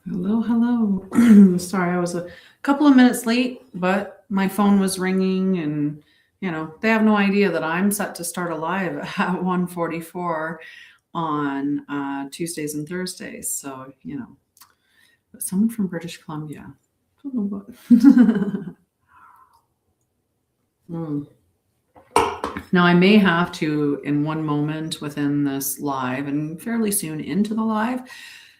Hello, hello. Sorry, I was a couple of minutes late, but my phone was ringing and they have no idea that I'm set to start a live at 1:44 on Tuesdays and Thursdays. So, but someone from British Columbia. Don't know what. Mm. Now, I may have to, in one moment within this live and fairly soon into the live,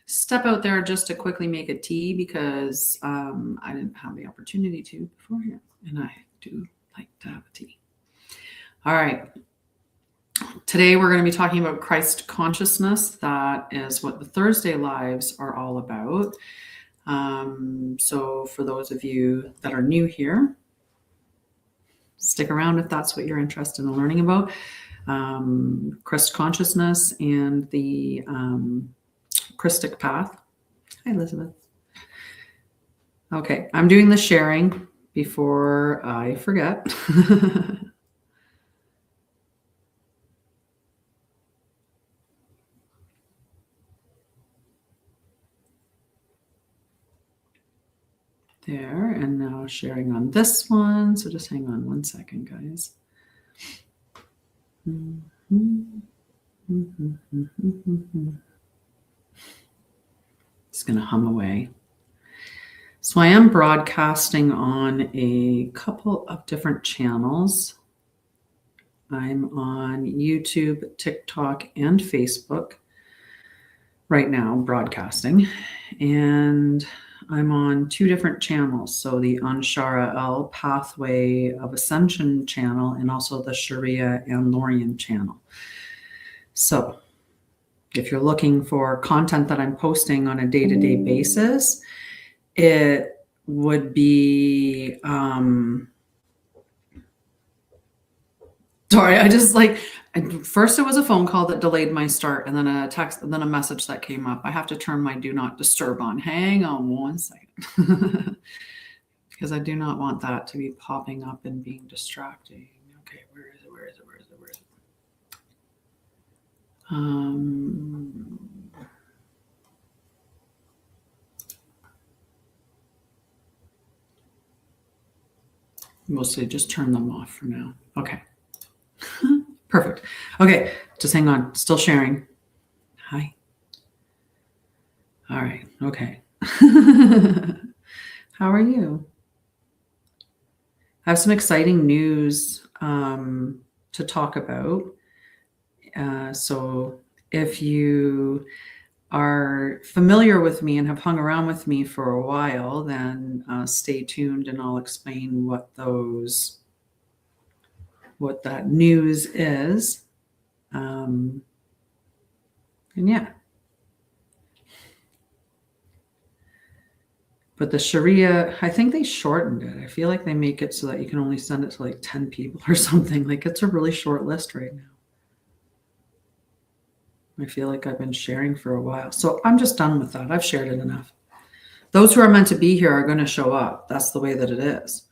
step out there just to quickly make a tea because I didn't have the opportunity to beforehand, and I do like to have a tea. All right. Today we're going to be talking about Christ consciousness. That is what the Thursday lives are all about. So for those of you that are new here, stick around if that's what you're interested in learning about. Christ consciousness and the Krystic Path. Hi, Elizabeth. Okay, I'm doing the sharing before I forget. There, and now sharing on this one. So just hang on one second, guys. Just going to hum away. So I am broadcasting on a couple of different channels. I'm on YouTube, TikTok, and Facebook right now, broadcasting. And I'm on two different channels. So the Sha'Ryah Pathway of Ascension channel and also the Sha'Ryah and Lorian channel. So if you're looking for content that I'm posting on a day-to-day basis, it would be sorry, I just first it was a phone call that delayed my start, and then a text, and then a message that came up. I have to turn my do not disturb on. Hang on one second. Because I do not want that to be popping up and being distracting. Okay, where is it? Mostly just turn them off for now. Okay. Perfect. Okay, just hang on. Still sharing. Hi. All right. Okay. How are you? I have some exciting news to talk about. So if you are familiar with me and have hung around with me for a while, then stay tuned and I'll explain what that news is. And yeah. But the Sha'Ryah, I think they shortened it. I feel like they make it so that you can only send it to like 10 people or something. Like it's a really short list right now. I feel like I've been sharing for a while. So I'm just done with that. I've shared it enough. Those who are meant to be here are going to show up. That's the way that it is.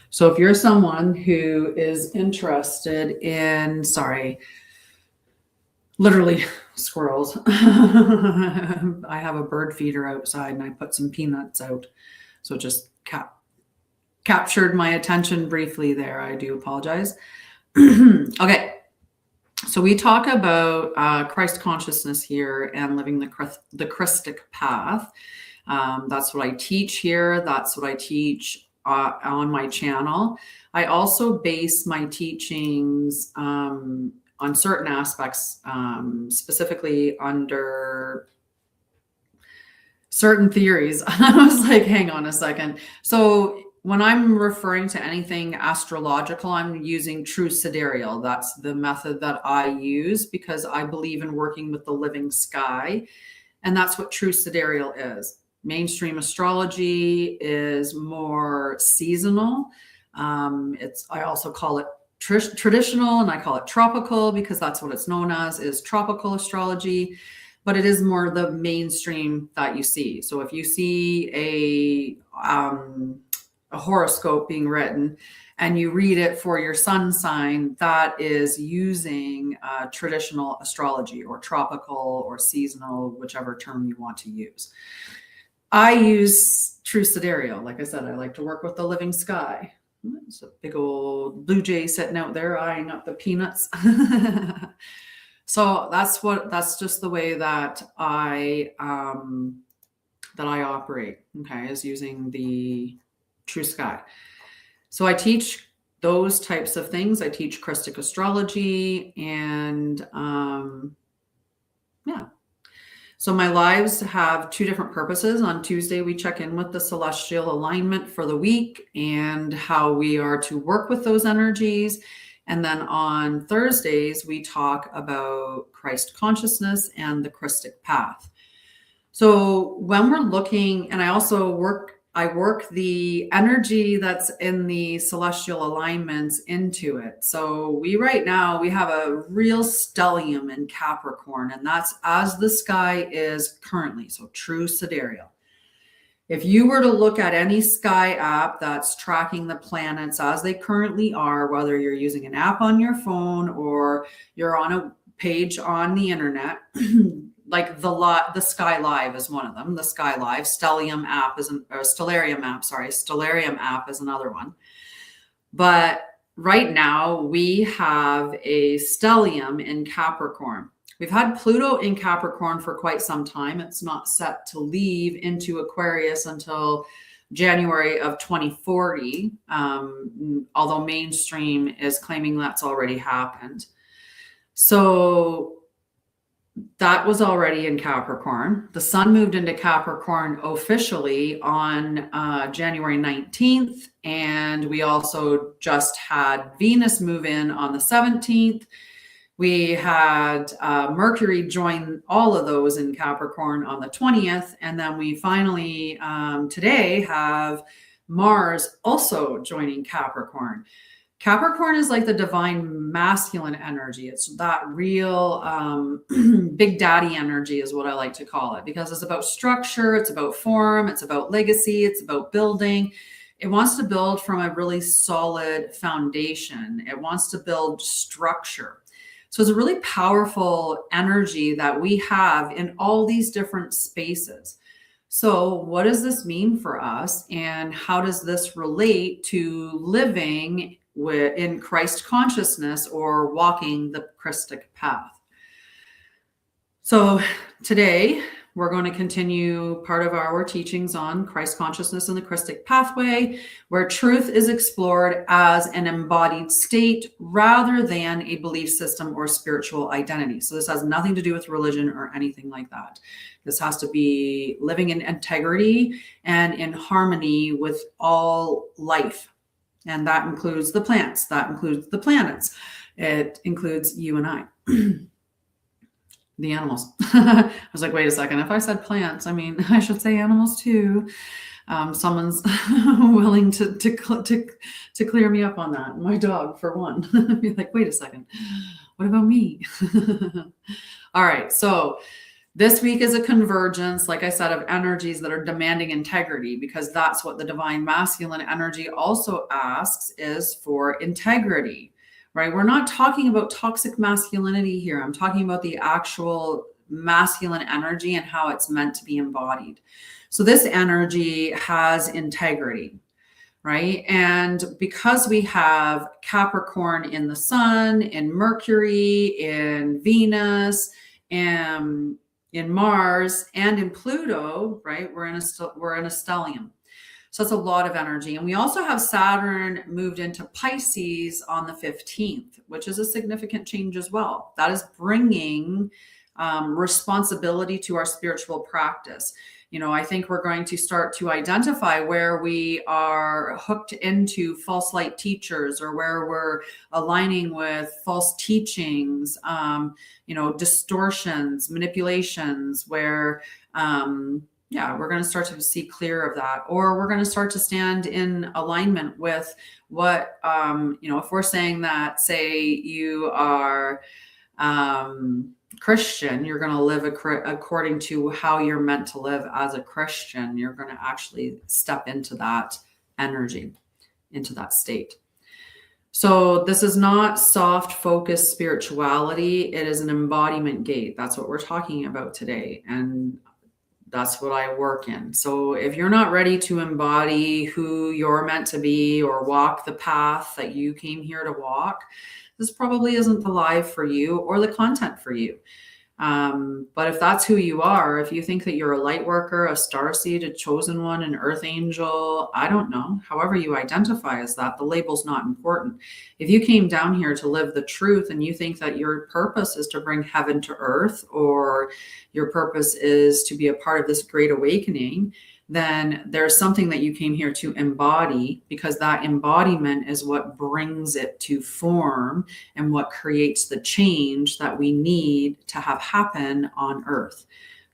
So if you're someone who is interested in, literally squirrels. I have a bird feeder outside and I put some peanuts out. So it just captured my attention briefly there. I do apologize. Okay. So we talk about Christ consciousness here and living the Krystic Path. That's what I teach here. That's what I teach on my channel. I also base my teachings on certain aspects, specifically under certain theories. I was like, hang on a second. So when I'm referring to anything astrological, I'm using true sidereal. That's the method that I use because I believe in working with the living sky. And that's what true sidereal is. Mainstream astrology is more seasonal. I also call it traditional, and I call it tropical because that's what it's known as, is tropical astrology. But it is more the mainstream that you see. So if you see a horoscope being written and you read it for your sun sign, that is using traditional astrology or tropical or seasonal, whichever term you want to use. I use true sidereal. Like I said, I like to work with the living sky. It's a big old blue jay sitting out there eyeing up the peanuts. So that's just the way that I operate, okay, is using the true sky. So I teach those types of things. I teach Krystic astrology and yeah. So my lives have two different purposes. On Tuesday, we check in with the celestial alignment for the week and how we are to work with those energies. And then on Thursdays, we talk about Christ consciousness and the Krystic Path. So when we're looking, and I work the energy that's in the celestial alignments into it. So we have a real stellium in Capricorn, and that's as the sky is currently, so true sidereal. If you were to look at any sky app that's tracking the planets as they currently are, whether you're using an app on your phone or you're on a page on the internet, like the Sky Live is one of them. The Sky Live Stellarium app is Stellarium app is another one. But right now we have a stellium in Capricorn. We've had Pluto in Capricorn for quite some time. It's not set to leave into Aquarius until January of 2040, although mainstream is claiming that's already happened. So that was already in Capricorn. The sun moved into Capricorn officially on January 19th. And we also just had Venus move in on the 17th. We had Mercury join all of those in Capricorn on the 20th. And then we finally today have Mars also joining Capricorn. Capricorn is like the divine masculine energy. It's that real big daddy energy is what I like to call it, because it's about structure, it's about form, it's about legacy, it's about building. It wants to build from a really solid foundation. It wants to build structure. So it's a really powerful energy that we have in all these different spaces. So what does this mean for us? And how does this relate to living in Christ consciousness or walking the Krystic path? So today we're going to continue part of our teachings on Christ consciousness and the Krystic pathway, where truth is explored as an embodied state rather than a belief system or spiritual identity. So this has nothing to do with religion or anything like that. This has to be living in integrity and in harmony with all life. And that includes the plants, that includes the planets. It includes you and I. The animals. I was like, wait a second. If I said plants, I mean, I should say animals too. Someone's willing to clear me up on that. My dog, for one. Be like, wait a second. What about me? All right. So this week is a convergence, like I said, of energies that are demanding integrity, because that's what the divine masculine energy also asks, is for integrity. Right? We're not talking about toxic masculinity here. I'm talking about the actual masculine energy and how it's meant to be embodied. So this energy has integrity, right? And because we have Capricorn in the sun, in Mercury, in Venus, and in Mars, and in Pluto, right? We're in a stellium. So it's a lot of energy. And we also have Saturn moved into Pisces on the 15th, which is a significant change as well. That is bringing responsibility to our spiritual practice. You know, I think we're going to start to identify where we are hooked into false light teachers, or where we're aligning with false teachings, distortions, manipulations, where we're going to start to see clear of that, or we're going to start to stand in alignment with what, if we're saying that, say you are Christian, you're going to live according to how you're meant to live as a Christian. You're going to actually step into that energy, into that state. So this is not soft focused spirituality. It is an embodiment gate. That's what we're talking about today. And That's what I work in. So if you're not ready to embody who you're meant to be or walk the path that you came here to walk, this probably isn't the live for you or the content for you. But if that's who you are, if you think that you're a light worker, a starseed, a chosen one, an earth angel, I don't know, however you identify as that, the label's not important. If you came down here to live the truth and you think that your purpose is to bring heaven to earth, or your purpose is to be a part of this great awakening, then there's something that you came here to embody, because that embodiment is what brings it to form and what creates the change that we need to have happen on earth.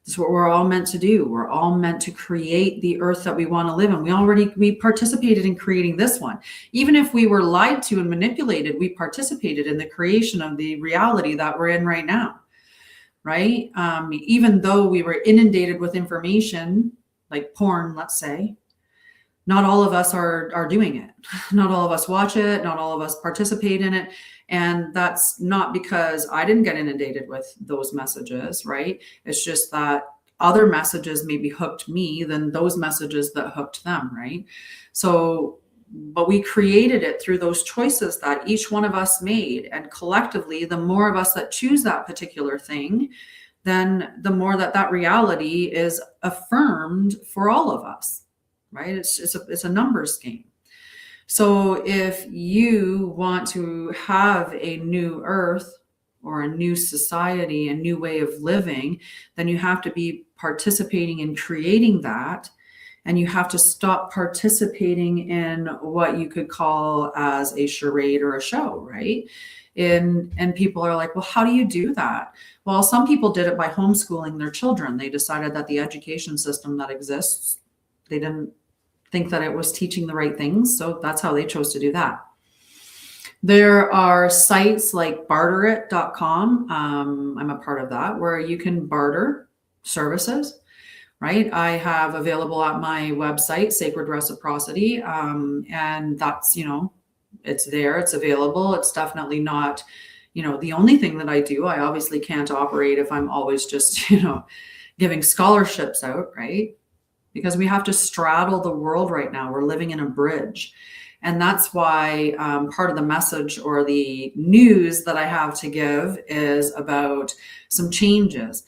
That's what we're all meant to do. We're all meant to create the earth that we want to live in. We participated in creating this one. Even if we were lied to and manipulated, we participated in the creation of the reality that we're in right now, right? Even though we were inundated with information, like porn, let's say, not all of us are doing it. Not all of us watch it. Not all of us participate in it. And that's not because I didn't get inundated with those messages, right? It's just that other messages maybe hooked me than those messages that hooked them, right? So, but we created it through those choices that each one of us made. And collectively, the more of us that choose that particular thing, then the more that reality is affirmed for all of us, right? It's a numbers game. So if you want to have a new earth or a new society, a new way of living, then you have to be participating in creating that. And you have to stop participating in what you could call as a charade or a show, right? And people are like, well, how do you do that? Well, some people did it by homeschooling their children. They decided that the education system that exists, they didn't think that it was teaching the right things. So that's how they chose to do that. There are sites like barterit.com. I'm a part of that, where you can barter services, right? I have available at my website, Sacred Reciprocity. And that's, it's there, it's available. It's definitely not, the only thing that I do. I obviously can't operate if I'm always just, giving scholarships out, right? Because we have to straddle the world right now. We're living in a bridge. And that's why part of the message or the news that I have to give is about some changes.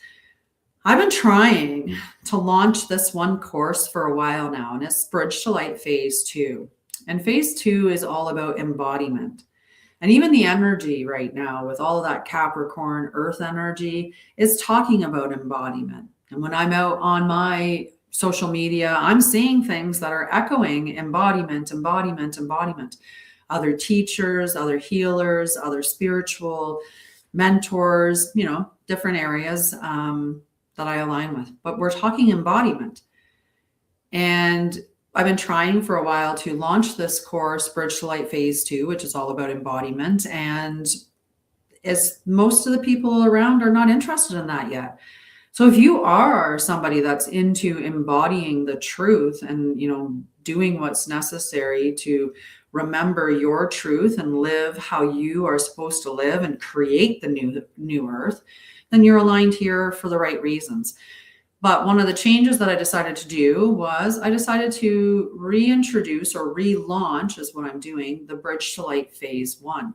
I've been trying to launch this one course for a while now, and it's Bridge to Light Phase 2. And Phase 2 is all about embodiment. And even the energy right now with all of that Capricorn earth energy is talking about embodiment. And when I'm out on my social media, I'm seeing things that are echoing embodiment. Other teachers, other healers, other spiritual mentors, different areas that I align with. But we're talking embodiment. And I've been trying for a while to launch this course, Bridge to Light Phase 2, which is all about embodiment. And as most of the people around are not interested in that yet. So if you are somebody that's into embodying the truth and, doing what's necessary to remember your truth and live how you are supposed to live and create the new earth, then you're aligned here for the right reasons. But one of the changes that I decided to do was I decided to reintroduce or relaunch, is what I'm doing, the Bridge to Light Phase 1.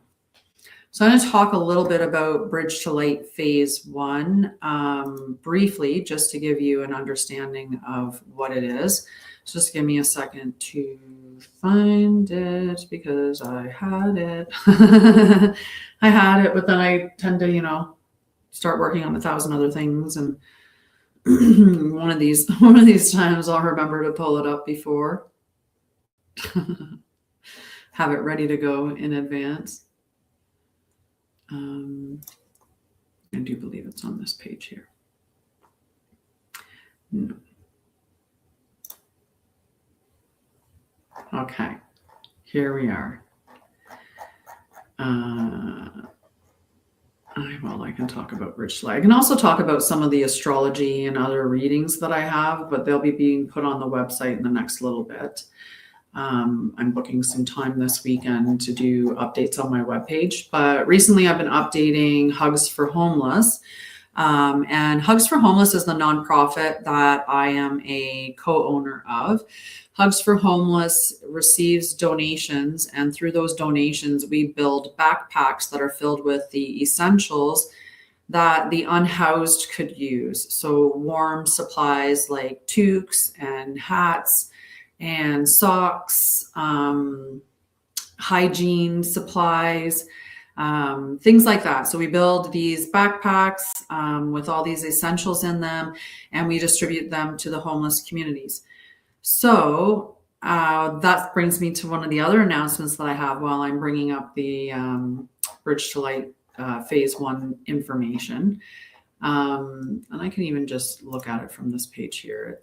So I'm going to talk a little bit about Bridge to Light Phase 1 briefly, just to give you an understanding of what it is. So just give me a second to find it, because I had it. I had it, but then I tend to, start working on 1,000 other things. And one of these times I'll remember to pull it up before. Have it ready to go in advance. I do believe it's on this page here. No. Okay, here we are. I can talk about Bridge to Light. I can also talk about some of the astrology and other readings that I have, but they'll be being put on the website in the next little bit. I'm booking some time this weekend to do updates on my webpage. But recently I've been updating Hugs for Homeless, And Hugs for Homeless is the nonprofit that I am a co-owner of. Hugs for Homeless receives donations, and through those donations, we build backpacks that are filled with the essentials that the unhoused could use. So warm supplies like toques and hats and socks, hygiene supplies, things like that. So we build these backpacks with all these essentials in them, and we distribute them to the homeless communities. So that brings me to one of the other announcements that I have while I'm bringing up the Bridge to Light phase 1 information. And I can even just look at it from this page here.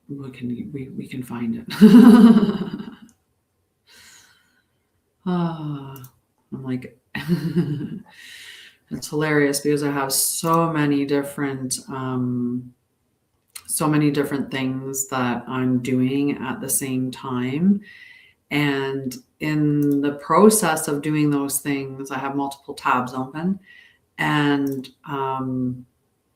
We can find it. I'm like, it's hilarious because I have so many different things that I'm doing at the same time. And in the process of doing those things, I have multiple tabs open. And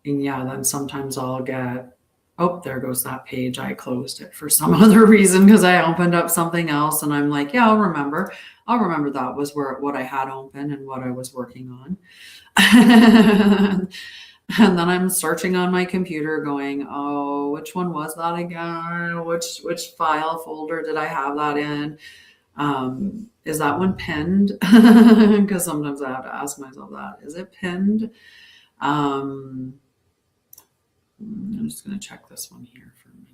yeah, then sometimes I'll get, oh, there goes that page. I closed it for some other reason because I opened up something else. And I'm like, yeah, I'll remember that was what I had open and what I was working on. And then I'm searching on my computer going, oh, which one was that again? Which file folder did I have that in? Is that one pinned? Because sometimes I have to ask myself that. Is it pinned? I'm just going to check this one here for a minute.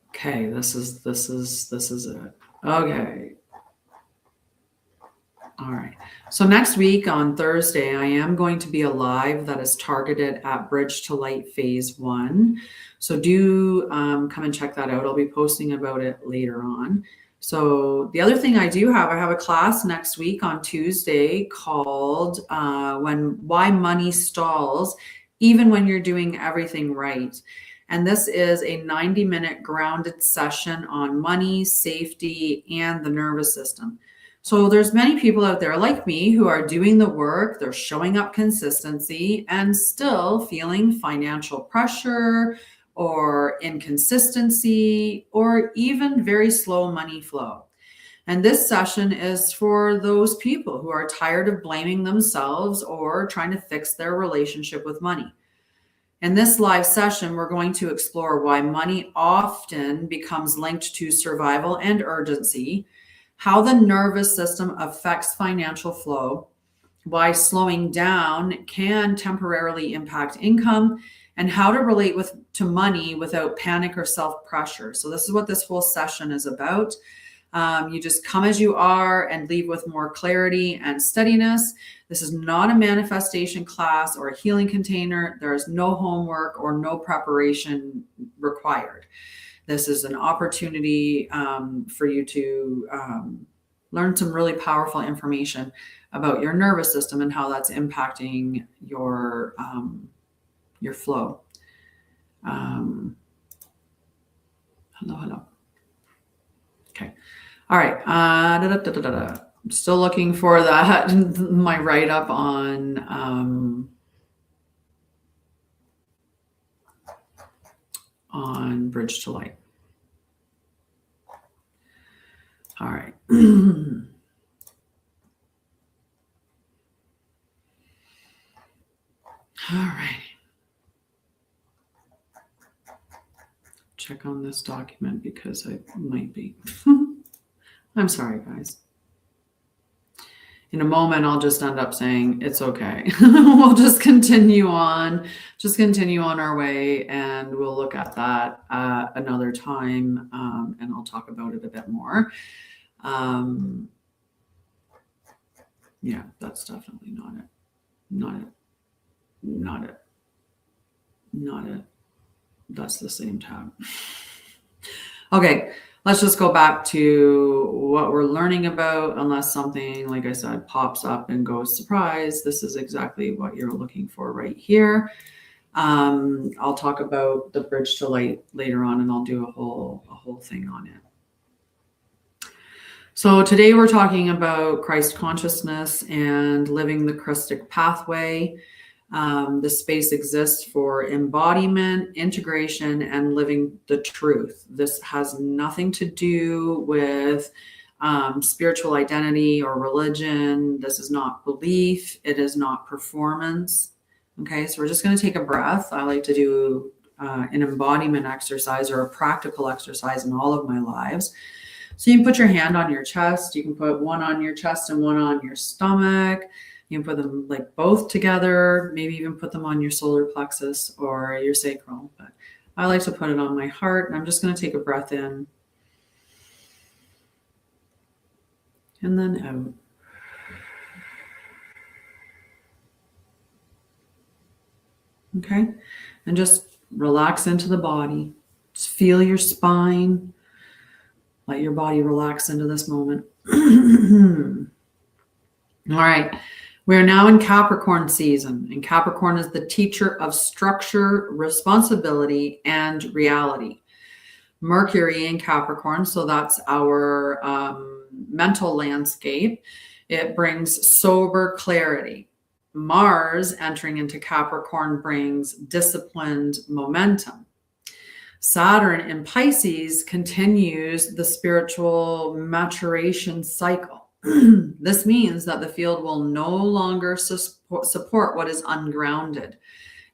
Okay, this is it. Okay. All right. So next week on Thursday, I am going to be a live that is targeted at Bridge to Light phase 1. So do come and check that out. I'll be posting about it later on. So the other thing I have a class next week on Tuesday called Why Money Stalls, Even When You're Doing Everything Right. And this is a 90-minute grounded session on money, safety, and the nervous system. So there's many people out there like me who are doing the work, they're showing up consistency and still feeling financial pressure or inconsistency or even very slow money flow. And this session is for those people who are tired of blaming themselves or trying to fix their relationship with money. In this live session, we're going to explore why money often becomes linked to survival and urgency, how the nervous system affects financial flow, why slowing down can temporarily impact income, and how to relate to money without panic or self-pressure. So this is what this whole session is about. You just come as you are and leave with more clarity and steadiness. This is not a manifestation class or a healing container. There is no homework or no preparation required. This is an opportunity for you to learn some really powerful information about your nervous system and how that's impacting your flow. Hello. Okay. All right. I'm still looking for that, my write-up on Bridge to Light. All right. All right. Check on this document because I might be. I'm sorry, guys. In a moment, I'll just end up saying it's okay. We'll just continue on our way, and we'll look at that another time, and I'll talk about it a bit more. Yeah, that's definitely not it. That's the same tab. Okay, let's just go back to what we're learning about, unless something, like I said, pops up and goes, surprise, this is exactly what you're looking for right here. I'll talk about the Bridge to Light later on, and I'll do a whole thing on it. So today we're talking about Christ consciousness and living the Krystic Pathway. This space exists for embodiment, integration, and living the truth. This has nothing to do with spiritual identity or religion. This is not belief. It is not performance. Okay, so we're just going to take a breath. I like to do an embodiment exercise or a practical exercise in all of my lives. So you can put your hand on your chest. You can put one on your chest and one on your stomach. You can put them like both together, maybe even put them on your solar plexus or your sacral. But I like to put it on my heart. And I'm just going to take a breath in and then out. Okay. And just relax into the body. Just feel your spine. Let your body relax into this moment. All right. We're now in Capricorn season, and Capricorn is the teacher of structure, responsibility, and reality. Mercury in Capricorn, so that's our mental landscape. It brings sober clarity. Mars entering into Capricorn brings disciplined momentum. Saturn in Pisces continues the spiritual maturation cycle. This means that the field will no longer support what is ungrounded.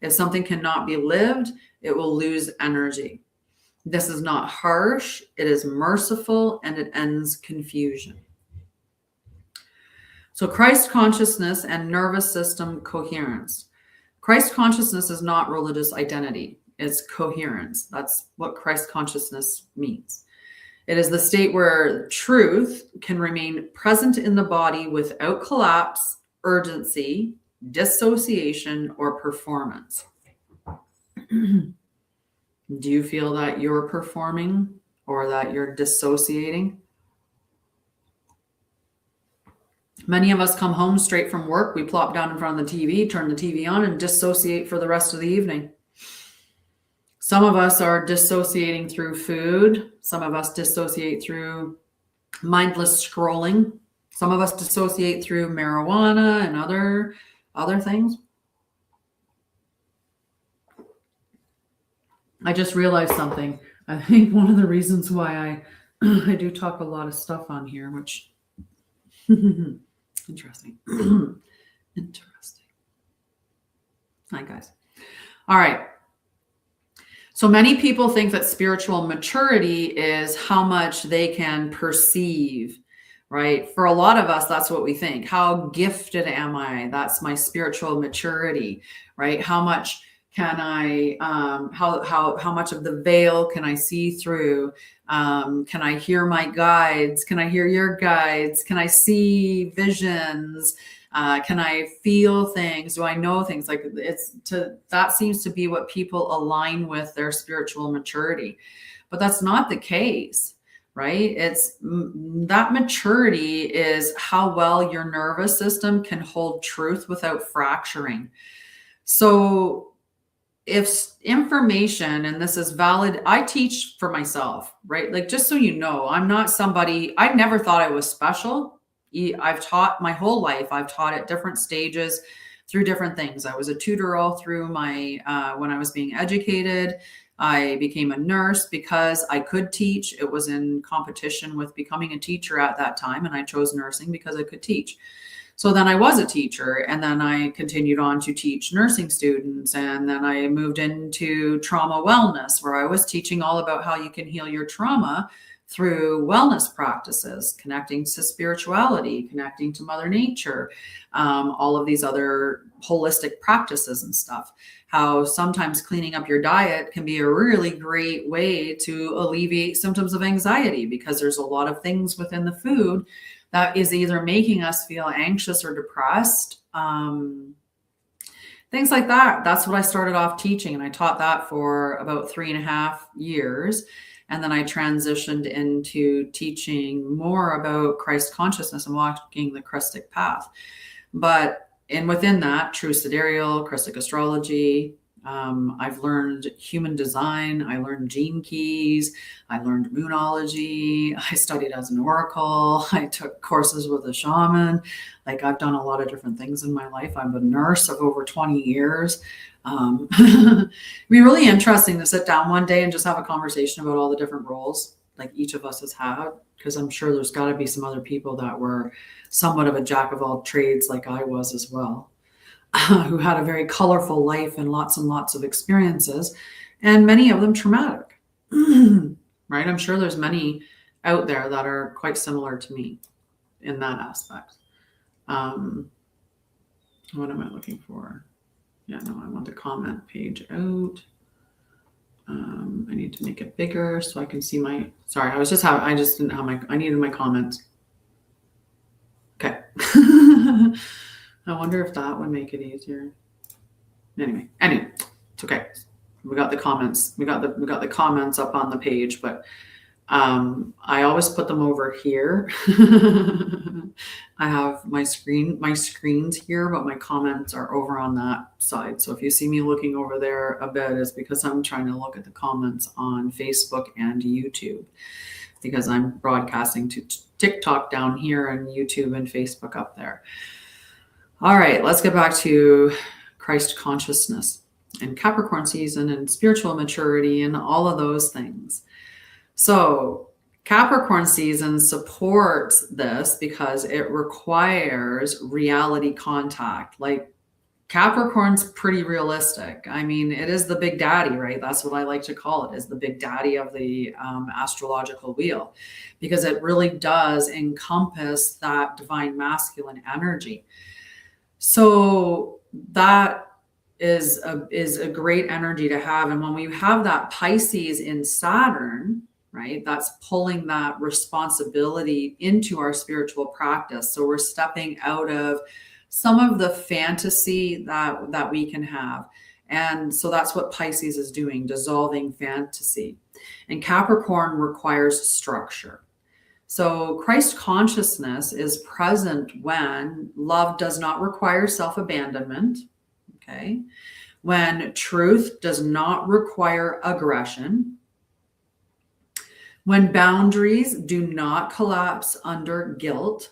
If something cannot be lived, it will lose energy. This is not harsh, it is merciful, and it ends confusion. So Christ consciousness and nervous system coherence. Christ consciousness is not religious identity. It's coherence. That's what Christ consciousness means. It is the state where truth can remain present in the body without collapse, urgency, dissociation, or performance. Do you feel that you're performing or that you're dissociating? Many of us come home straight from work. We plop down in front of the TV, turn the TV on, and dissociate for the rest of the evening. Some of us are dissociating through food. Some of us dissociate through mindless scrolling. Some of us dissociate through marijuana and other things. I just realized something. I think one of the reasons why I do talk a lot of stuff on here, which interesting. Interesting. Hi, guys. All right. So many people think that spiritual maturity is how much they can perceive, right? For a lot of us, that's what we think. How gifted am I? That's my spiritual maturity, right? How much can I, how much of the veil can I see through? Can I hear my guides? Can I hear your guides? Can I see visions? Can I feel things? Do I know things? Like that seems to be what people align with their spiritual maturity, but that's not the case, right? It's that maturity is how well your nervous system can hold truth without fracturing. So if information, and this is valid, I teach for myself, right? Like, just so you know, I'm not somebody, I never thought I was special. I've taught my whole life. I've taught at different stages through different things. I was a tutor all through my, when I was being educated. I became a nurse because I could teach. It was in competition with becoming a teacher at that time. And I chose nursing because I could teach. So then I was a teacher, and then I continued on to teach nursing students. And then I moved into trauma wellness, where I was teaching all about how you can heal your trauma through wellness practices, connecting to spirituality, connecting to Mother Nature, all of these other holistic practices and stuff. How sometimes cleaning up your diet can be a really great way to alleviate symptoms of anxiety, because there's a lot of things within the food that is either making us feel anxious or depressed. Things like that. That's what I started off teaching. And I taught that for about 3.5 years. And then I transitioned into teaching more about Christ consciousness and walking the Krystic Path. But within that, true sidereal, Krystic astrology, I've learned human design. I learned gene keys. I learned moonology. I studied as an oracle. I took courses with a shaman. Like, I've done a lot of different things in my life. I'm a nurse of over 20 years. It'd be really interesting to sit down one day and just have a conversation about all the different roles like each of us has had, because I'm sure there's got to be some other people that were somewhat of a jack of all trades like I was as well, who had a very colorful life and lots of experiences, and many of them traumatic. Right? I'm sure there's many out there that are quite similar to me in that aspect. What am I looking for? Yeah, no, I want the comment page out. I need to make it bigger so I can see my, sorry, I just didn't have I needed my comments. Okay. I wonder if that would make it easier. Anyway, it's okay. We got the comments. We got the comments up on the page, but I always put them over here. I have my screens here, but my comments are over on that side. So if you see me looking over there a bit, it's because I'm trying to look at the comments on Facebook and YouTube, because I'm broadcasting to TikTok down here and YouTube and Facebook up there. All right, let's get back to Christ consciousness and Capricorn season and spiritual maturity and all of those things. So Capricorn season supports this because it requires reality contact. Like, Capricorn's pretty realistic. I mean, it is the big daddy, right? That's what I like to call it, is the big daddy of the astrological wheel, because it really does encompass that divine masculine energy. So that is a great energy to have. And when we have that Pisces in Saturn, right, that's pulling that responsibility into our spiritual practice. So we're stepping out of some of the fantasy that we can have. And so that's what Pisces is doing, dissolving fantasy. And Capricorn requires structure. So Christ consciousness is present when love does not require self-abandonment, okay? When truth does not require aggression, when boundaries do not collapse under guilt,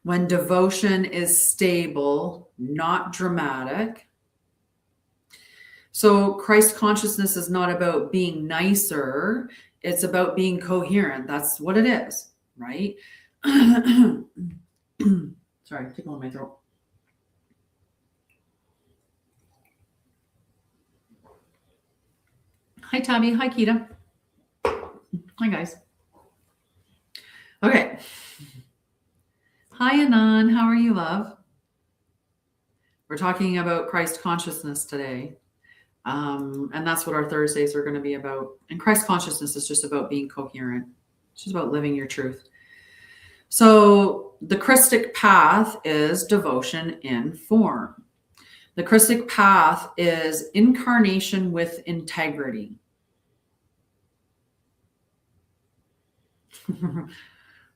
when devotion is stable, not dramatic. So Christ consciousness is not about being nicer. It's about being coherent. That's what it is, right? Sorry, tickle in my throat. Hi, Tabby. Hi, Kita. Hi, guys. Okay. Hi, Anan. How are you, love? We're talking about Christ consciousness today. And that's what our Thursdays are going to be about. And Christ consciousness is just about being coherent. It's just about living your truth. So the Krystic Path is devotion in form. The Krystic Path is incarnation with integrity.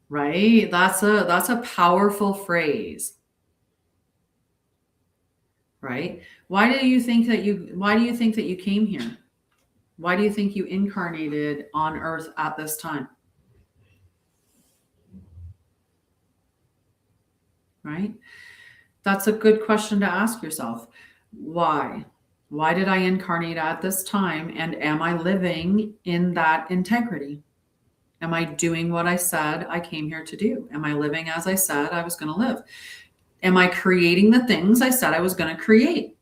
Right? That's a powerful phrase. Right? Why do you think that you came here? Why do you think you incarnated on Earth at this time? Right? That's a good question to ask yourself. Why? Why did I incarnate at this time? And am I living in that integrity? Am I doing what I said I came here to do? Am I living as I said I was going to live? Am I creating the things I said I was going to create?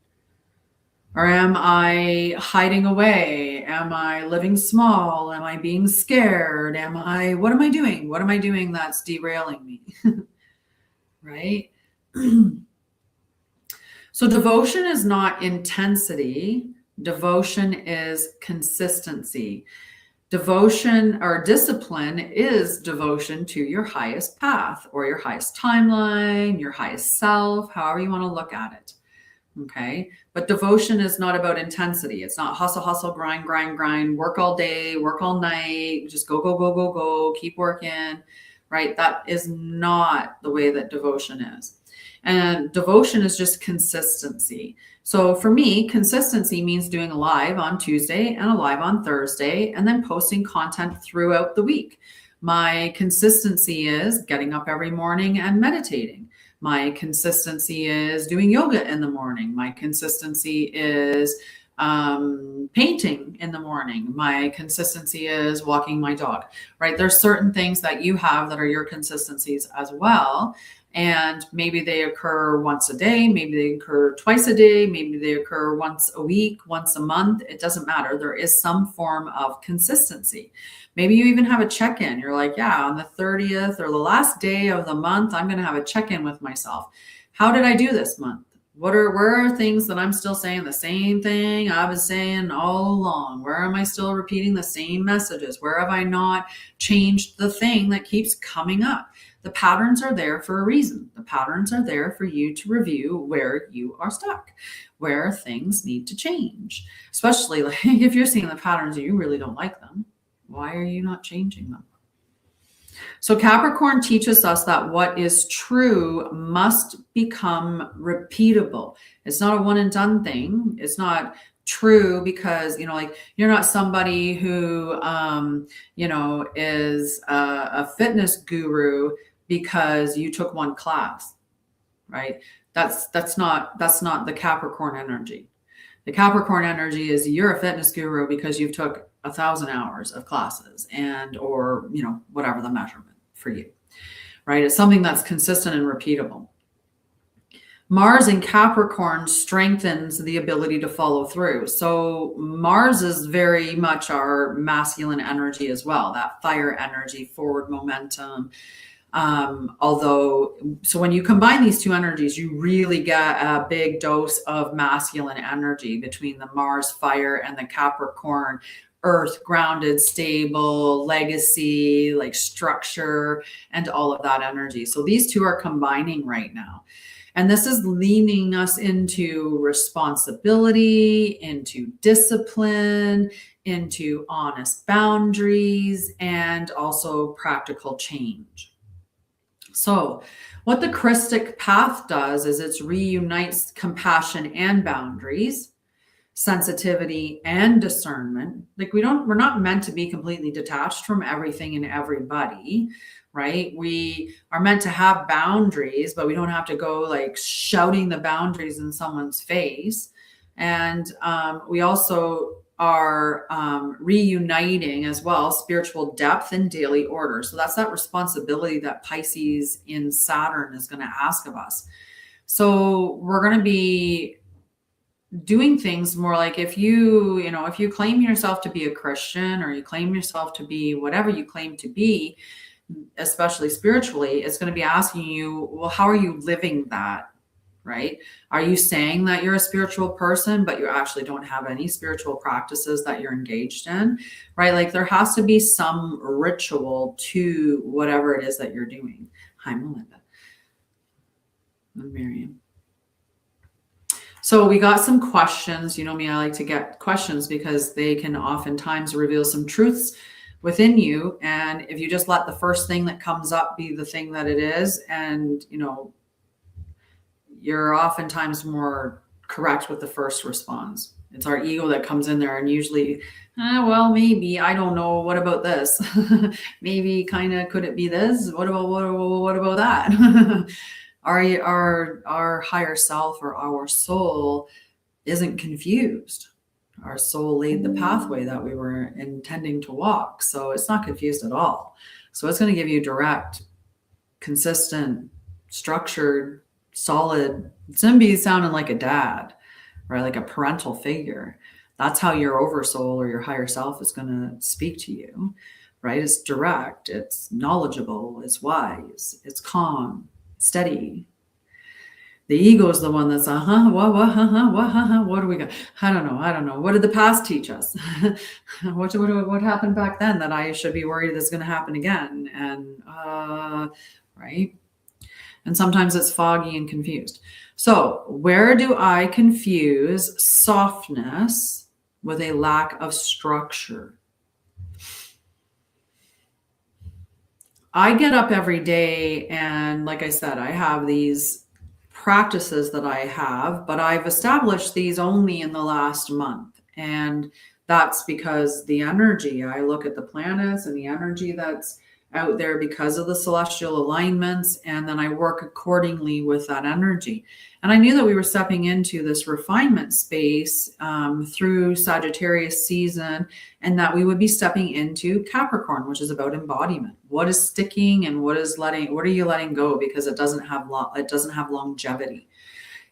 Or am I hiding away? Am I living small? Am I being scared? What am I doing? What am I doing that's derailing me? Right? So devotion is not intensity. Devotion is consistency. Devotion or discipline is devotion to your highest path or your highest timeline, your highest self, however you want to look at it. Okay. But devotion is not about intensity. It's not hustle, hustle, grind, grind, grind, work all day, work all night, just go, go, go, go, go, keep working, right? That is not the way that devotion is. And devotion is just consistency. So for me, consistency means doing a live on Tuesday and a live on Thursday, and then posting content throughout the week. My consistency is getting up every morning and meditating. My consistency is doing yoga in the morning. My consistency is painting in the morning. My consistency is walking my dog, right? There's certain things that you have that are your consistencies as well. And maybe they occur once a day, maybe they occur twice a day, maybe they occur once a week, once a month. It doesn't matter. There is some form of consistency. Maybe you even have a check-in. You're like, yeah, on the 30th or the last day of the month, I'm going to have a check-in with myself. How did I do this month? Where are things that I'm still saying the same thing I was saying all along? Where am I still repeating the same messages? Where have I not changed the thing that keeps coming up? The patterns are there for a reason. The patterns are there for you to review where you are stuck, where things need to change. Especially like if you're seeing the patterns and you really don't like them, why are you not changing them? So Capricorn teaches us that what is true must become repeatable. It's not a one and done thing. It's not true because, like you're not somebody who, is a fitness guru because you took one class, right? That's not the Capricorn energy. The Capricorn energy is you're a fitness guru because you've took 1,000 hours of classes or whatever the measurement for you, right? It's something that's consistent and repeatable. Mars in Capricorn strengthens the ability to follow through. So Mars is very much our masculine energy as well, that fire energy, forward momentum. So when you combine these two energies, you really get a big dose of masculine energy between the Mars fire and the Capricorn earth, grounded, stable, legacy, like structure, and all of that energy. So these two are combining right now. And this is leaning us into responsibility, into discipline, into honest boundaries, and also practical change. So what the Krystic Path does is it reunites compassion and boundaries, sensitivity and discernment. Like we're not meant to be completely detached from everything and everybody, right? We are meant to have boundaries, but we don't have to go like shouting the boundaries in someone's face. And we also are reuniting as well spiritual depth and daily order. So that's that responsibility that Pisces in Saturn is going to ask of us. So we're going to be doing things more like if you claim yourself to be a Christian or you claim yourself to be whatever you claim to be, especially spiritually, it's going to be asking you, well, how are you living that? Right? Are you saying that you're a spiritual person, but you actually don't have any spiritual practices that you're engaged in, right? Like there has to be some ritual to whatever it is that you're doing. Hi, Melinda. I'm Miriam. So we got some questions. You know me, I like to get questions because they can oftentimes reveal some truths within you. And if you just let the first thing that comes up be the thing that it is, and you're oftentimes more correct with the first response. It's our ego that comes in there and usually, well, maybe, I don't know. What about this? Maybe kind of, could it be this? What about that? Our higher self or our soul isn't confused. Our soul laid the pathway that we were intending to walk. So it's not confused at all. So it's going to give you direct, consistent, structured, solid. It's going to be sounding like a dad, right? Like a parental figure. That's how your oversoul or your higher self is going to speak to you, right? It's direct, it's knowledgeable, it's wise, it's calm, steady. The ego is the one that's what do we got? I don't know. What did the past teach us? what happened back then that I should be worried that's going to happen again? And right. And sometimes it's foggy and confused. So where do I confuse softness with a lack of structure? I get up every day and like I said, I have these practices that I have, but I've established these only in the last month. And that's because the energy, I look at the planets and the energy that's out there because of the celestial alignments, and then I work accordingly with that energy. And I knew that we were stepping into this refinement space through Sagittarius season, and that we would be stepping into Capricorn, which is about embodiment. What is sticking and what are you letting go because it doesn't have longevity.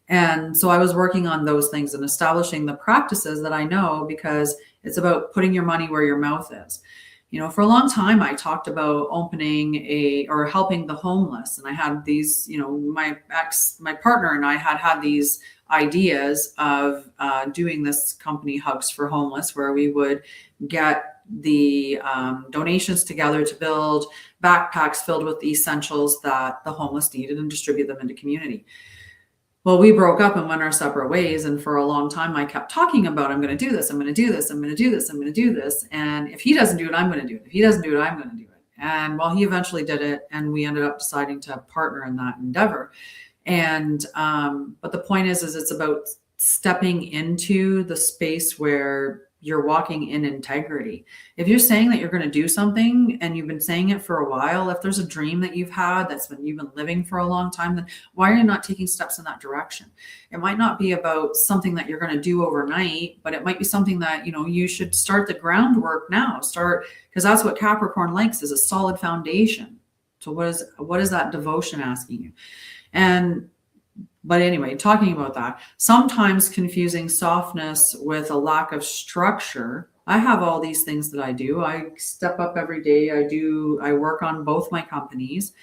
And so I was working on those things and establishing the practices that I know, because it's about putting your money where your mouth is. For a long time, I talked about helping the homeless. And I had these, my partner and I had these ideas of doing this company, Hugs for Homeless, where we would get the donations together to build backpacks filled with the essentials that the homeless needed and distribute them into community. Well, we broke up and went our separate ways. And for a long time, I kept talking about, I'm going to do this. I'm going to do this. I'm going to do this. I'm going to do this. And if he doesn't do it, I'm going to do it. If he doesn't do it, I'm going to do it. And well, he eventually did it. And we ended up deciding to partner in that endeavor. And, but the point is it's about stepping into the space where you're walking in integrity. If you're saying that you're going to do something and you've been saying it for a while, if there's a dream that you've had you've been living for a long time, then why are you not taking steps in that direction? It might not be about something that you're going to do overnight, but it might be something that, you should start the groundwork now. Because that's what Capricorn likes, is a solid foundation. So what is that devotion asking you? But anyway, talking about that, sometimes confusing softness with a lack of structure. I have all these things that I do. I step up every day. I work on both my companies.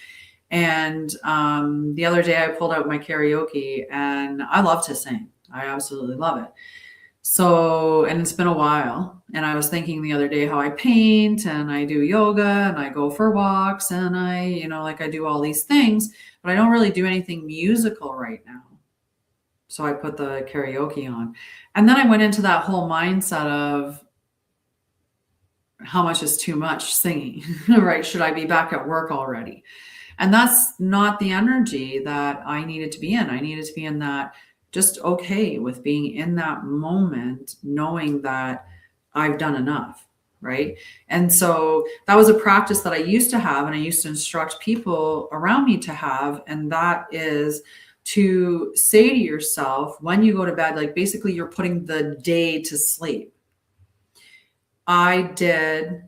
And the other day I pulled out my karaoke, and I love to sing. I absolutely love it. So, and it's been a while. And I was thinking the other day how I paint and I do yoga and I go for walks and I do all these things, but I don't really do anything musical right now. So I put the karaoke on. And then I went into that whole mindset of how much is too much singing, right? Should I be back at work already? And that's not the energy that I needed to be in. I needed to be in that just okay with being in that moment, knowing that I've done enough, right? And so that was a practice that I used to have, and I used to instruct people around me to have, and that is to say to yourself when you go to bed, like basically you're putting the day to sleep. I did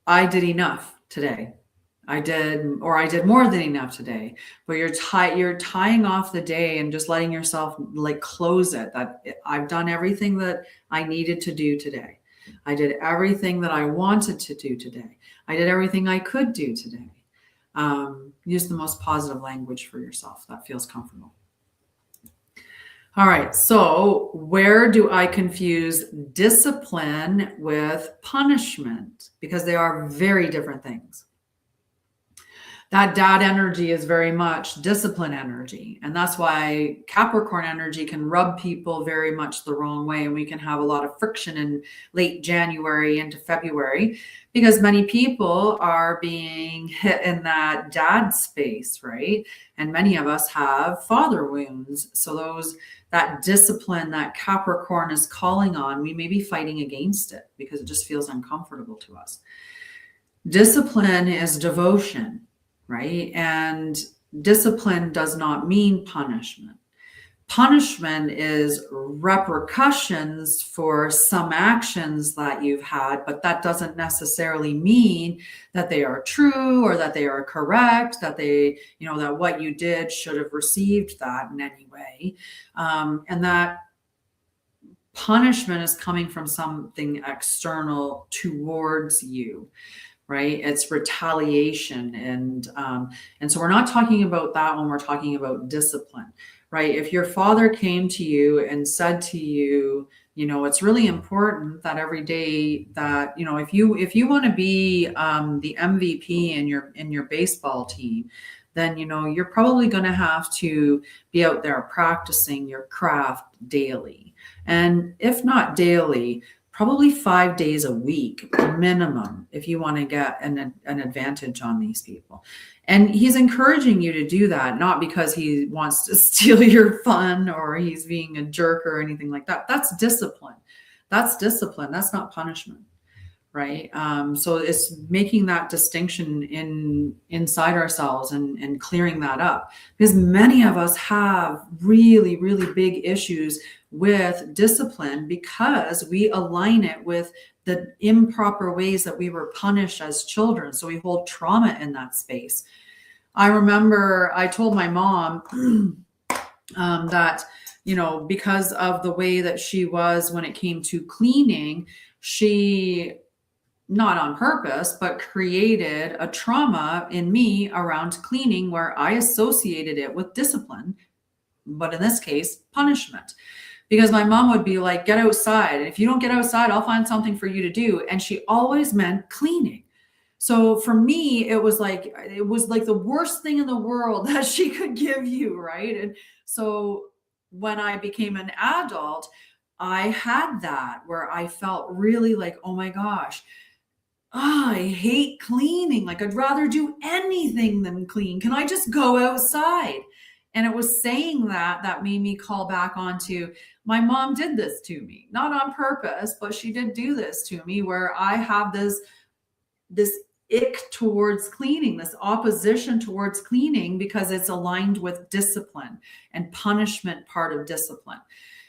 enough today. I did more than enough today, but you're tying off the day and just letting yourself close it. That I've done everything that I needed to do today. I did everything that I wanted to do today. I did everything I could do today. Use the most positive language for yourself. That feels comfortable. All right. So where do I confuse discipline with punishment? Because they are very different things. That dad energy is very much discipline energy. And that's why Capricorn energy can rub people very much the wrong way. And we can have a lot of friction in late January into February, because many people are being hit in that dad space, right? And many of us have father wounds. So that discipline that Capricorn is calling on, we may be fighting against it because it just feels uncomfortable to us. Discipline is devotion. Right? And discipline does not mean punishment. Punishment is repercussions for some actions that you've had, but that doesn't necessarily mean that they are true or that they are correct, that that what you did should have received that in any way. And that punishment is coming from something external towards you. Right? It's retaliation. And so we're not talking about that when we're talking about discipline, right? If your father came to you and said to you, it's really important that every day that, if you want to be the MVP in your baseball team, then, you're probably going to have to be out there practicing your craft daily. And if not daily, probably 5 days a week minimum if you want to get an advantage on these people. And he's encouraging you to do that, not because he wants to steal your fun or he's being a jerk or anything like that. That's discipline. That's discipline. That's not punishment. Right. So it's making that distinction inside ourselves and clearing that up, because many of us have really, really big issues with discipline because we align it with the improper ways that we were punished as children. So we hold trauma in that space. I remember I told my mom that, because of the way that she was when it came to cleaning, she, not on purpose, but created a trauma in me around cleaning where I associated it with discipline, but in this case, punishment. Because my mom would be like, get outside. And if you don't get outside, I'll find something for you to do. And she always meant cleaning. So for me, it was like the worst thing in the world that she could give you, right? And so when I became an adult, I had that where I felt really like, oh my gosh, I hate cleaning. Like, I'd rather do anything than clean. Can I just go outside? And it was saying that made me call back onto, my mom did this to me, not on purpose, but she did do this to me, where I have this ick towards cleaning, this opposition towards cleaning, because it's aligned with discipline and punishment part of discipline.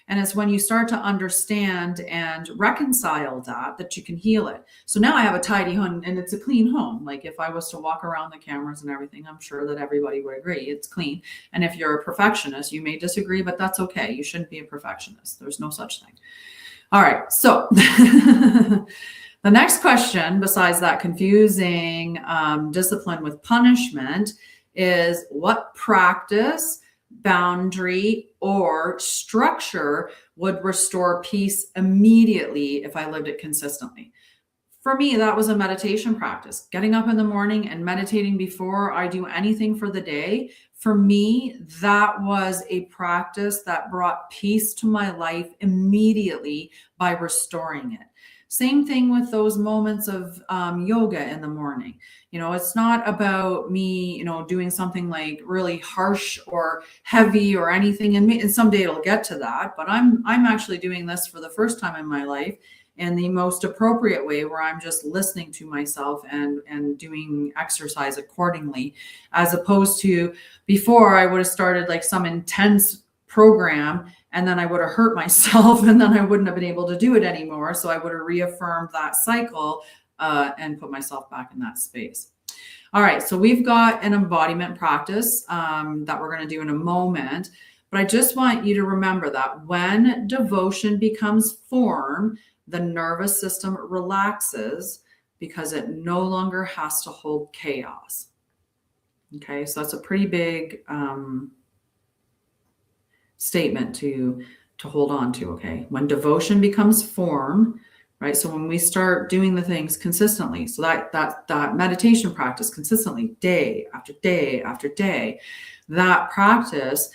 And it's when you start to understand and reconcile that you can heal it. So now I have a tidy home and it's a clean home. Like, if I was to walk around the cameras and everything, I'm sure that everybody would agree it's clean. And if you're a perfectionist, you may disagree, but that's okay. You shouldn't be a perfectionist. There's no such thing. All right. So the next question, besides that confusing discipline with punishment, is what practice, boundary, or structure would restore peace immediately if I lived it consistently? For me, that was a meditation practice. Getting up in the morning and meditating before I do anything for the day. For me, that was a practice that brought peace to my life immediately by restoring it. Same thing with those moments of yoga in the morning. It's not about me, doing something like really harsh or heavy or anything. And someday it'll get to that. But I'm actually doing this for the first time in my life in the most appropriate way, where I'm just listening to myself and doing exercise accordingly, as opposed to before I would have started like some intense program and then I would have hurt myself and then I wouldn't have been able to do it anymore. So I would have reaffirmed that cycle and put myself back in that space. All right, so we've got an embodiment practice that we're going to do in a moment, but I just want you to remember that when devotion becomes form, the nervous system relaxes because it no longer has to hold chaos. Okay, so that's a pretty big statement to hold on to. Okay, when devotion becomes form, right? So when we start doing the things consistently, so that meditation practice consistently, day after day after day, that practice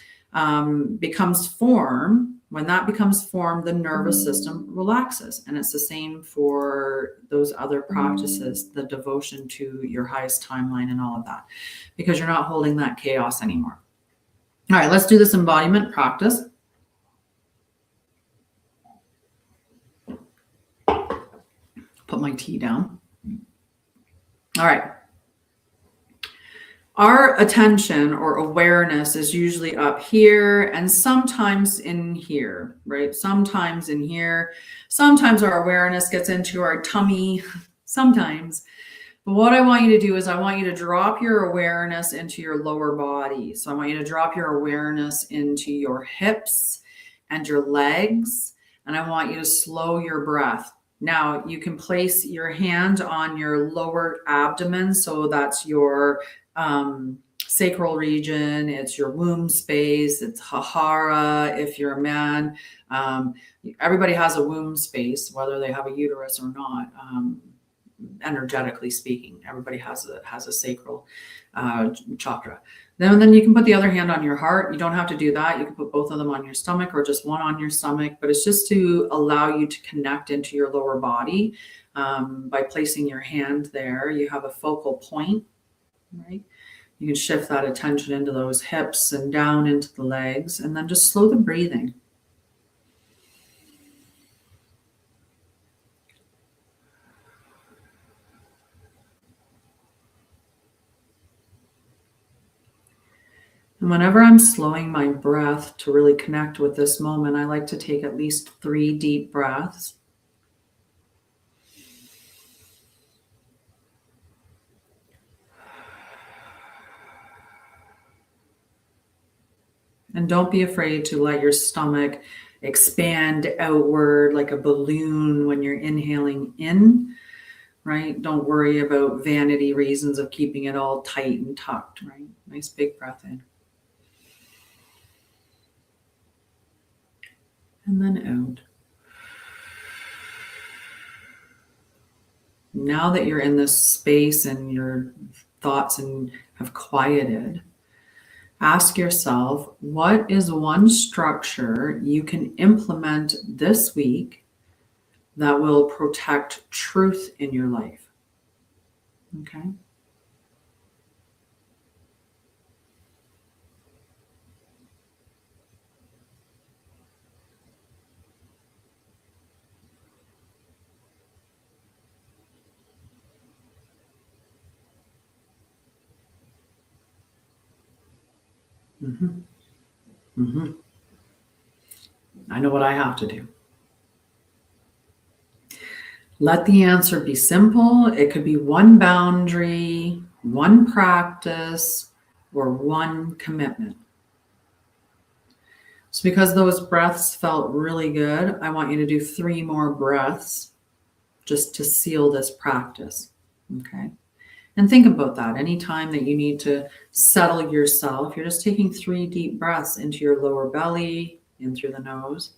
becomes form. When that becomes form, the nervous system relaxes. And it's the same for those other practices, the devotion to your highest timeline and all of that, because you're not holding that chaos anymore. All right, let's do this embodiment practice. Put my tea down. All right. Our attention or awareness is usually up here and sometimes in here, right? Sometimes in here. Sometimes our awareness gets into our tummy, sometimes. But what I want you to do is I want you to drop your awareness into your lower body. So I want you to drop your awareness into your hips and your legs. And I want you to slow your breath. Now you can place your hand on your lower abdomen. So that's your sacral region, it's your womb space, it's hahara if you're a man. Everybody has a womb space, whether they have a uterus or not. Energetically speaking, everybody has a sacral chakra. Then you can put the other hand on your heart. You don't have to do that. You can put both of them on your stomach or just one on your stomach, but it's just to allow you to connect into your lower body. By placing your hand there, you have a focal point, right? You can shift that attention into those hips and down into the legs, and then just slow the breathing. And whenever I'm slowing my breath to really connect with this moment, I like to take at least 3 deep breaths. And don't be afraid to let your stomach expand outward like a balloon when you're inhaling in, right? Don't worry about vanity reasons of keeping it all tight and tucked, right? Nice big breath in. And then out. Now that you're in this space and your thoughts and have quieted, ask yourself, what is one structure you can implement this week that will protect truth in your life? Okay. Mm-hmm. Mm-hmm. I know what I have to do. Let the answer be simple. It could be one boundary, one practice, or one commitment. So because those breaths felt really good, I want you to do 3 more breaths just to seal this practice. Okay. And think about that. Anytime that you need to settle yourself, you're just taking 3 deep breaths into your lower belly, in through the nose,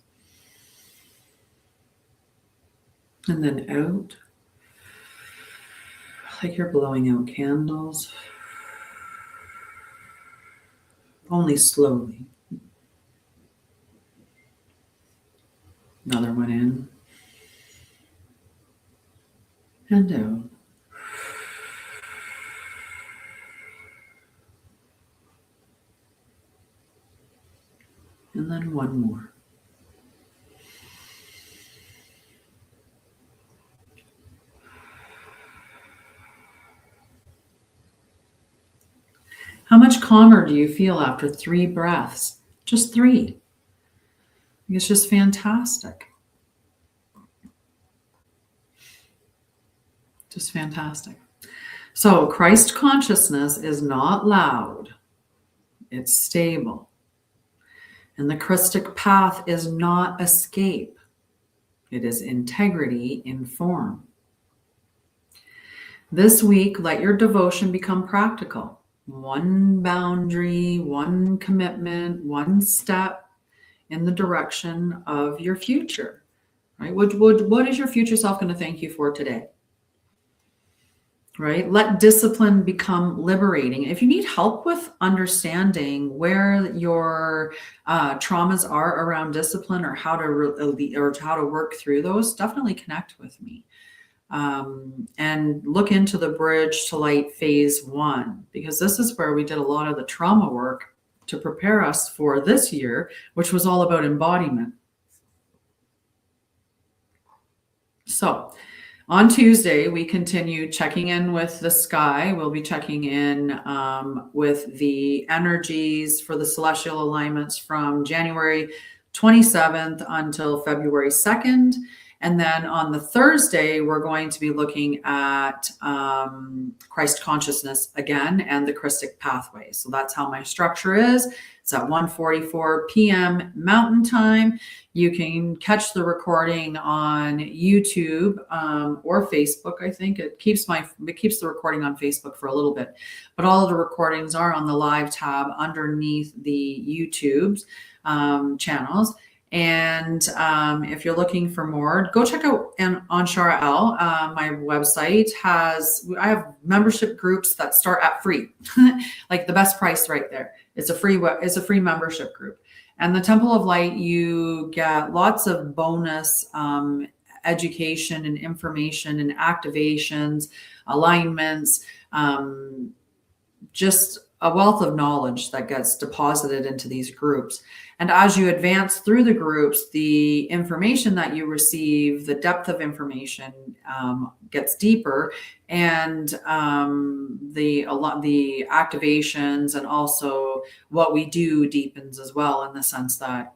and then out, like you're blowing out candles, only slowly. Another one in and out. And then one more. How much calmer do you feel after 3 breaths? Just 3. It's just fantastic. Just fantastic. So Christ consciousness is not loud. It's stable. And the Krystic Path is not escape. It is integrity in form. This week, let your devotion become practical. One boundary, one commitment, one step in the direction of your future. Right? What is your future self going to thank you for today? Right? Let discipline become liberating. If you need help with understanding where your traumas are around discipline or how to work through those, definitely connect with me. And look into the Bridge to Light phase 1, because this is where we did a lot of the trauma work to prepare us for this year, which was all about embodiment. So on Tuesday, we continue checking in with the sky. We'll be checking in with the energies for the celestial alignments from January 27th until February 2nd. And then on the Thursday, we're going to be looking at Christ consciousness again and the Krystic Pathway. So that's how my structure is. It's at 1:44 p.m. Mountain Time. You can catch the recording on YouTube or Facebook. I think it keeps the recording on Facebook for a little bit, but all of the recordings are on the live tab underneath the YouTube's channels. And if you're looking for more, go check out on Sha'Ryah. My website I have membership groups that start at free, like the best price right there. It's a free membership group. And the Temple of Light, you get lots of bonus education and information and activations, alignments, just a wealth of knowledge that gets deposited into these groups. And as you advance through the groups, the information that you receive, the depth of information gets deeper, and the activations and also what we do deepens as well, in the sense that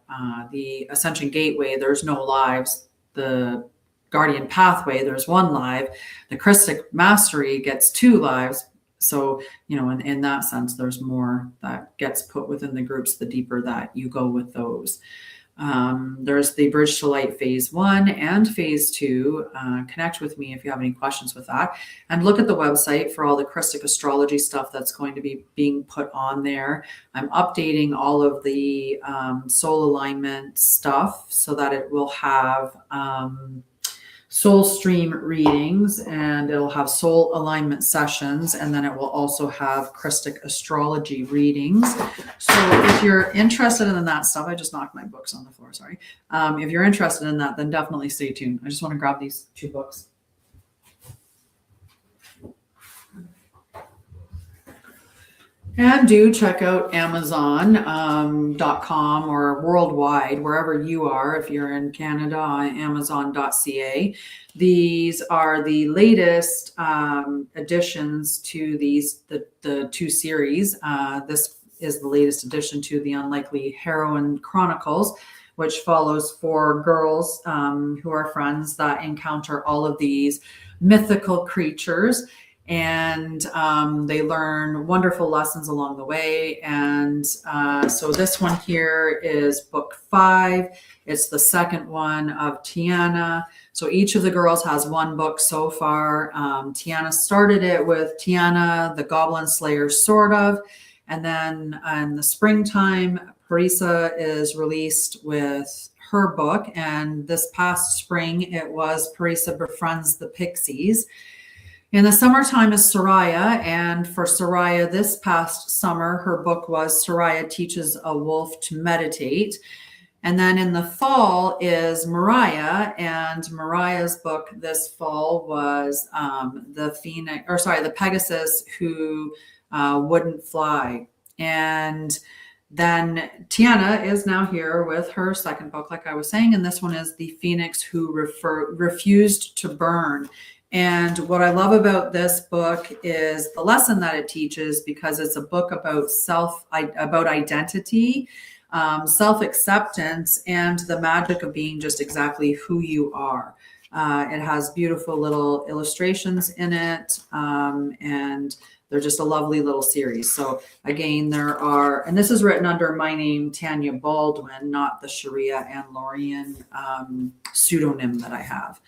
the Ascension Gateway, there's no lives. The Guardian Pathway, there's one live. The Krystic Mastery gets 2 lives. So, in that sense, there's more that gets put within the groups, the deeper that you go with those. There's the Bridge to Light Phase 1 and Phase 2. Connect with me if you have any questions with that. And look at the website for all the Krystic astrology stuff that's going to be being put on there. I'm updating all of the soul alignment stuff so that it will have soul stream readings, and it'll have soul alignment sessions, and then it will also have Krystic astrology readings. So if you're interested in that stuff, I just knocked my books on the floor, sorry. If you're interested in that, then definitely stay tuned. I just want to grab these 2 books. And do check out Amazon.com or worldwide, wherever you are. If you're in Canada, Amazon.ca. These are the latest additions to the 2 series. This is the latest addition to the Unlikely Heroine Chronicles, which follows 4 girls who are friends that encounter all of these mythical creatures. And they learn wonderful lessons along the way. And so this one here is book 5. It's the second one of Tiana. So each of the girls has 1 book so far. Tiana started it with Tiana, the Goblin Slayer, sort of. And then in the springtime, Parisa is released with her book. And this past spring, it was Parisa Befriends the Pixies. In the summertime is Sha'Ryah, and for Sha'Ryah this past summer, her book was Sha'Ryah Teaches a Wolf to Meditate. And then in the fall is Mariah, and Mariah's book this fall was the Pegasus Who Wouldn't Fly. And then Tiana is now here with her second book, like I was saying, and this one is The Phoenix Who Refused to Burn. And what I love about this book is the lesson that it teaches, because it's a book about identity, self-acceptance, and the magic of being just exactly who you are. It has beautiful little illustrations in it, and they're just a lovely little series. So again, and this is written under my name, Tanya Baldwin, not the Sha'Ryah and Lorian pseudonym that I have.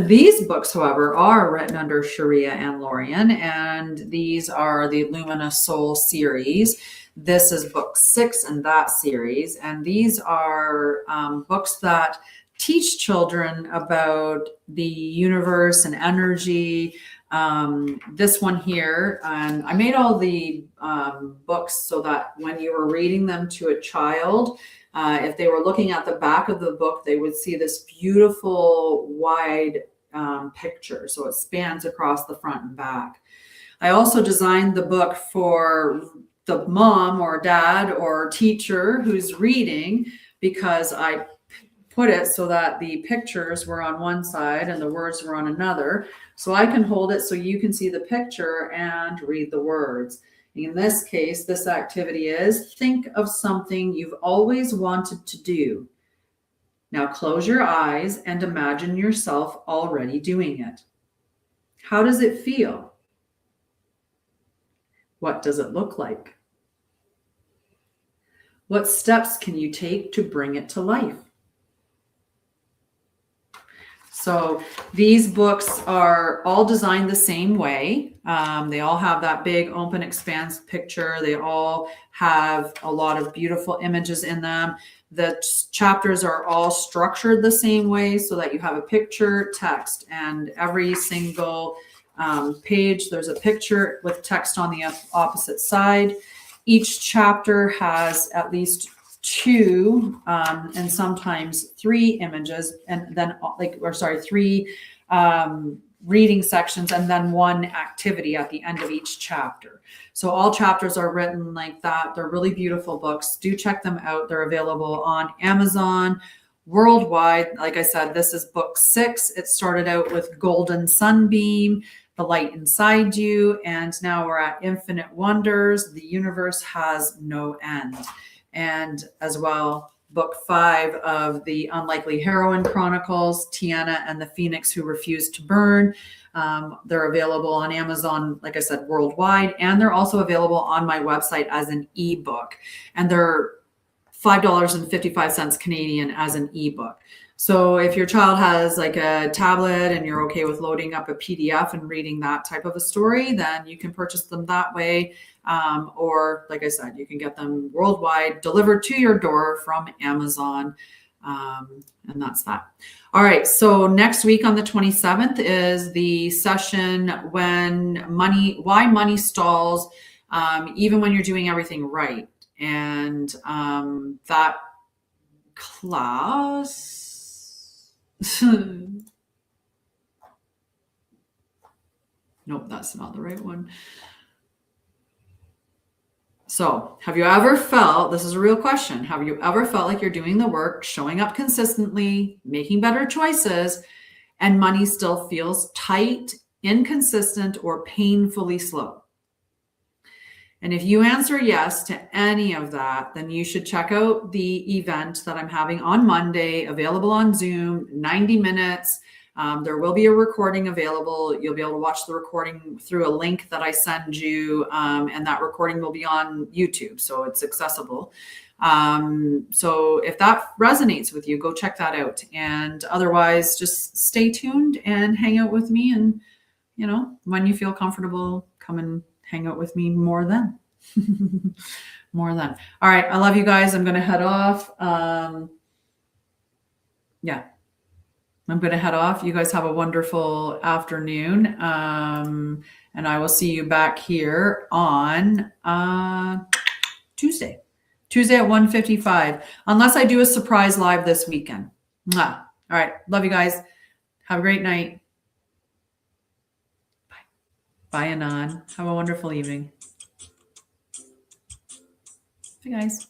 These books, however, are written under Sha'Ryah and Lorian, and these are the Lumina Soul series. This is book 6 in that series, and these are books that teach children about the universe and energy. This one here, and I made all the books so that when you were reading them to a child, if they were looking at the back of the book, they would see this beautiful wide picture. So it spans across the front and back. I also designed the book for the mom or dad or teacher who's reading, because I put it so that the pictures were on one side and the words were on another. So I can hold it so you can see the picture and read the words. In this case, this activity is think of something you've always wanted to do. Now close your eyes and imagine yourself already doing it. How does it feel? What does it look like? What steps can you take to bring it to life? So these books are all designed the same way. They all have that big open expanse picture. They all have a lot of beautiful images in them. The chapters are all structured the same way so that you have a picture, text, and every single page, there's a picture with text on the opposite side. Each chapter has at least 2 and sometimes 3 images, and then three reading sections, and then 1 activity at the end of each chapter. So all chapters are written like that. They're really beautiful books. Do check them out. They're available on Amazon worldwide. Like I said, this is book 6. It started out with Golden Sunbeam, The Light Inside You, and now we're at Infinite Wonders. The Universe Has No End. And as well, book 5 of the Unlikely Heroine Chronicles, Tiana and the Phoenix Who Refused to Burn. They're available on Amazon, like I said, worldwide, and they're also available on my website as an ebook. And they're $5.55 Canadian as an ebook. So if your child has like a tablet and you're okay with loading up a PDF and reading that type of a story, then you can purchase them that way. Or like I said, you can get them worldwide delivered to your door from Amazon. And that's that. All right. So next week on the 27th is the session why money stalls, even when you're doing everything right. And that class, nope, that's not the right one. So have you ever felt, this is a real question, have you ever felt like you're doing the work, showing up consistently, making better choices, and money still feels tight, inconsistent, or painfully slow? And if you answer yes to any of that, then you should check out the event that I'm having on Monday, available on Zoom, 90 minutes. There will be a recording available. You'll be able to watch the recording through a link that I send you, and that recording will be on YouTube, so it's accessible. So if that resonates with you, go check that out. And otherwise, just stay tuned and hang out with me. And, when you feel comfortable, come and hang out with me more then. More then. All right. I love you guys. I'm going to head off. I'm going to head off. You guys have a wonderful afternoon. And I will see you back here on Tuesday at 1:55, unless I do a surprise live this weekend. Mwah. All right. Love you guys. Have a great night. Bye, Anon. Have a wonderful evening. Bye, guys.